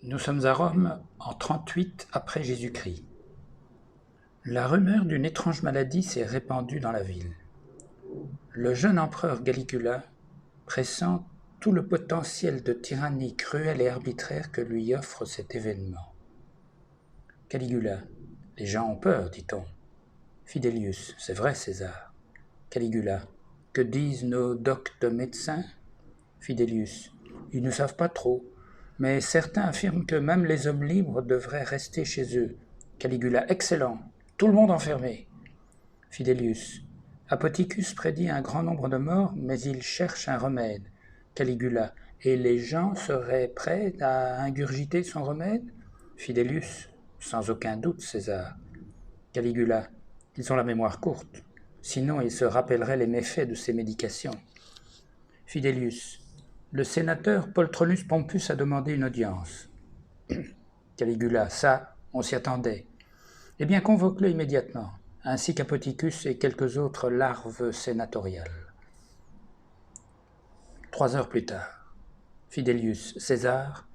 Nous sommes à Rome en 38 après Jésus-Christ. La rumeur d'une étrange maladie s'est répandue dans la ville. Le jeune empereur Caligula pressent tout le potentiel de tyrannie cruelle et arbitraire que lui offre cet événement. Caligula, les gens ont peur, dit-on. Fidelius, c'est vrai, César. Caligula, que disent nos doctes médecins? Fidelius, ils ne savent pas trop, mais certains affirment que même les hommes libres devraient rester chez eux. Caligula, excellent, tout le monde enfermé. Fidelius, Apoticus prédit un grand nombre de morts, mais il cherche un remède. Caligula, et les gens seraient prêts à ingurgiter son remède? Fidelius, sans aucun doute, César. Caligula, ils ont la mémoire courte, sinon ils se rappelleraient les méfaits de ces médications. Fidelius, le sénateur Poltronus Pompus a demandé une audience. Caligula, ça, on s'y attendait. Eh bien, convoque-le immédiatement, ainsi qu'Apoticus et quelques autres larves sénatoriales. 3 heures plus tard. Fidelius, César,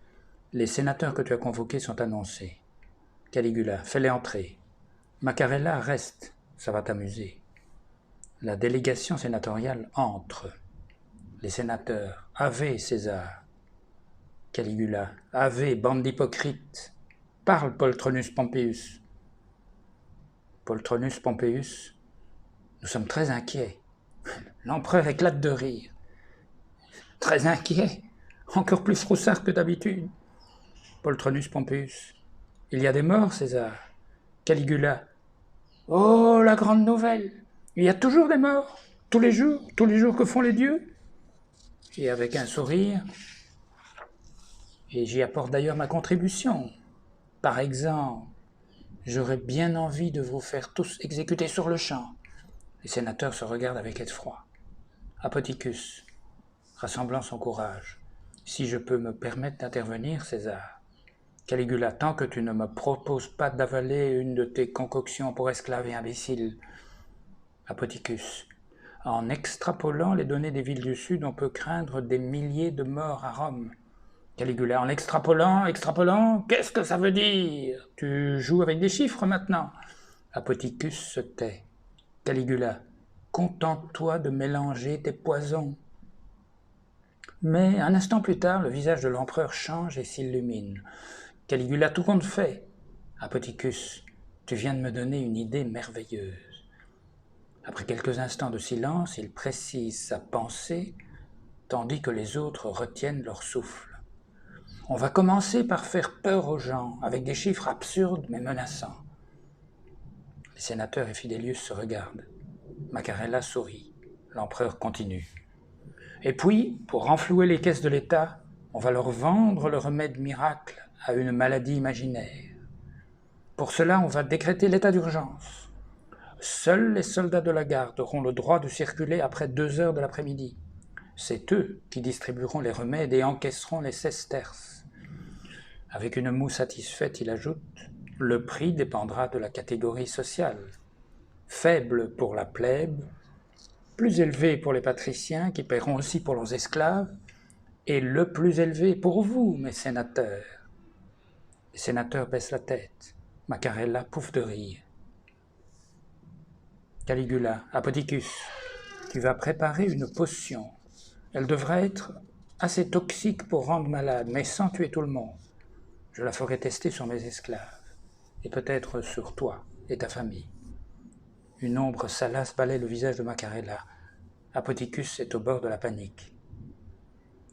les sénateurs que tu as convoqués sont annoncés. Caligula, fais-les entrer. Macarella, reste, ça va t'amuser. La délégation sénatoriale entre. Les sénateurs, Ave César. Caligula, Ave, bande d'hypocrites. Parle, Poltronus Pompeius. Poltronus Pompeius, nous sommes très inquiets. L'empereur éclate de rire. Très inquiet, encore plus froussard que d'habitude. Poltronus Pompeius, il y a des morts, César. Caligula, oh, la grande nouvelle, il y a toujours des morts, tous les jours que font les dieux. Et avec un sourire, et j'y apporte d'ailleurs ma contribution. Par exemple, j'aurais bien envie de vous faire tous exécuter sur le champ. Les sénateurs se regardent avec effroi. Apoticus, rassemblant son courage. Si je peux me permettre d'intervenir, César. Caligula, tant que tu ne me proposes pas d'avaler une de tes concoctions pour esclaves et imbéciles. Apoticus, en extrapolant les données des villes du Sud, on peut craindre des milliers de morts à Rome. Caligula, en extrapolant, qu'est-ce que ça veut dire? Tu joues avec des chiffres maintenant. Apoticus se tait. Caligula, contente-toi de mélanger tes poisons. Mais un instant plus tard, le visage de l'empereur change et s'illumine. Caligula, tout compte fait. Apoticus, tu viens de me donner une idée merveilleuse. Après quelques instants de silence, il précise sa pensée, tandis que les autres retiennent leur souffle. On va commencer par faire peur aux gens, avec des chiffres absurdes mais menaçants. Les sénateurs et Fidelius se regardent. Macarella sourit. L'empereur continue. Et puis, pour renflouer les caisses de l'État, on va leur vendre le remède miracle à une maladie imaginaire. Pour cela, on va décréter l'état d'urgence. Seuls les soldats de la garde auront le droit de circuler après 2 heures de l'après-midi. C'est eux qui distribueront les remèdes et encaisseront les sesterces. Avec une moue satisfaite, il ajoute « Le prix dépendra de la catégorie sociale. Faible pour la plèbe, plus élevé pour les patriciens qui paieront aussi pour leurs esclaves, et le plus élevé pour vous, mes sénateurs. » Les sénateurs baissent la tête. Macarella pouffe de rire. Caligula, Apoticus, tu vas préparer une potion. Elle devra être assez toxique pour rendre malade, mais sans tuer tout le monde. Je la ferai tester sur mes esclaves, et peut-être sur toi et ta famille. Une ombre salace balaie le visage de Macarella. Apoticus est au bord de la panique.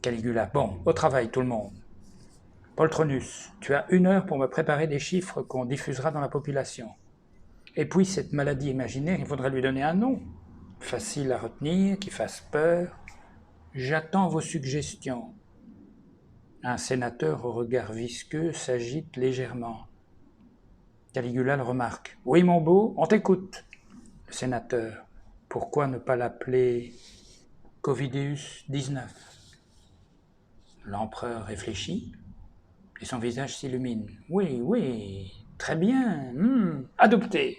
Caligula, bon, au travail tout le monde. Poltronus, tu as 1 heure pour me préparer des chiffres qu'on diffusera dans la population. Et puis cette maladie imaginaire, il faudra lui donner un nom. Facile à retenir, qui fasse peur. J'attends vos suggestions. Un sénateur au regard visqueux s'agite légèrement. Caligula le remarque. Oui, mon beau, on t'écoute. Le sénateur. Pourquoi ne pas l'appeler Covideus 19? L'empereur réfléchit et son visage s'illumine. Oui, très bien, adopté.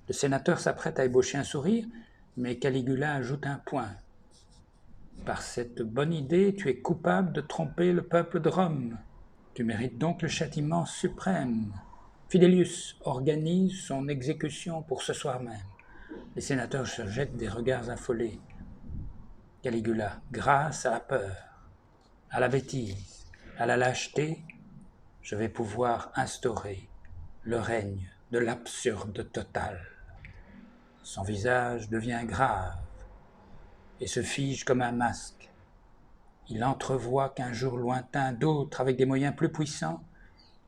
Le sénateur s'apprête à ébaucher un sourire, mais Caligula ajoute un point. Par cette bonne idée, tu es coupable de tromper le peuple de Rome. Tu mérites donc le châtiment suprême. Fidelius organise son exécution pour ce soir même. Les sénateurs se jettent des regards affolés. Caligula, grâce à la peur, à la bêtise, à la lâcheté, je vais pouvoir instaurer le règne de l'absurde total. Son visage devient grave et se fige comme un masque. Il entrevoit qu'un jour lointain, d'autres, avec des moyens plus puissants,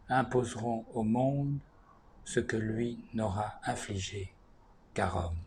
imposeront au monde ce que lui n'aura infligé qu'à Rome.